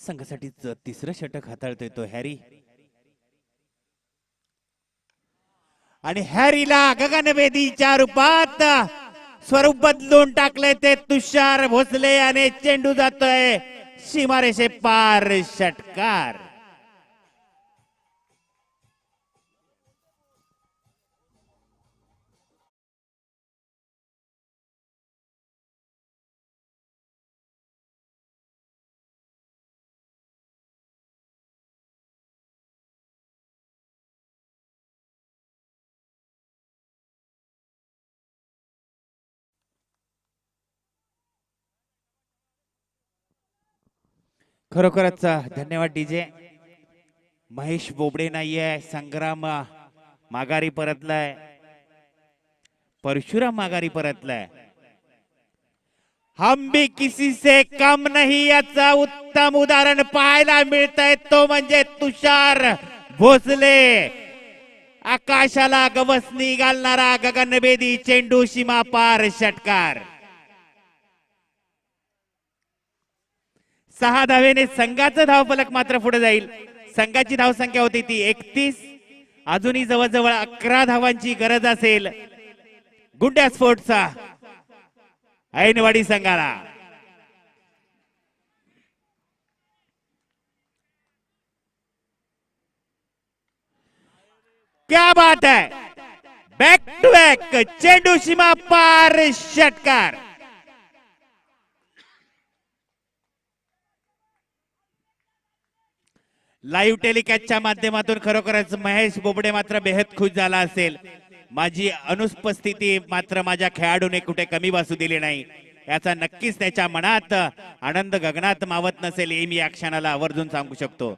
संघासाठीच तिसरं षटक हाताळतोय तो हॅरी आणि हॅरीला गगनभेदीच्या रूपात स्वरूप बदलून टाकले ते तुषार भोसले आणि चेंडू जातोय सीमारेषे पार षटकार। खरोखरच धन्यवाद डीजे। महेश बोबडे नाहीये, संग्राम माघारी परतलाय, परशुराम माघारी परतलाय। हम भी किसी से कम नहीं याचा उत्तम उदाहरण पाहायला मिळतंय तो म्हणजे तुषार भोसले। आकाशाला गवसणी घालणारा गगनभेदी चेंडू सीमा पार षटकार। 6 धावेने संघाचा धावफलक मात्र पुढे जाईल। संघाची धावसंख्या होती ती 31, अजूनही जवळजवळ 11 धावांची गरज असेल गुंड्या स्पोर्ट्सचा ऐनवाडी संघाला। क्या बात है, बैक टू बैक चेंडू सीमा पार षटकार। लाईव्ह टेलिकास्टच्या माध्यमातून खरोखरच महेश बोबडे मात्र बेहद खुश झाला असेल। माझी अनुपस्थिती मात्र माझ्या खेळाडूने कुठे कमी बसू दिली नाही, याचा नक्कीच त्याच्या मनात आनंद गगनात मावत नसेल हे मी या क्षणाला आवर्जून सांगू शकतो।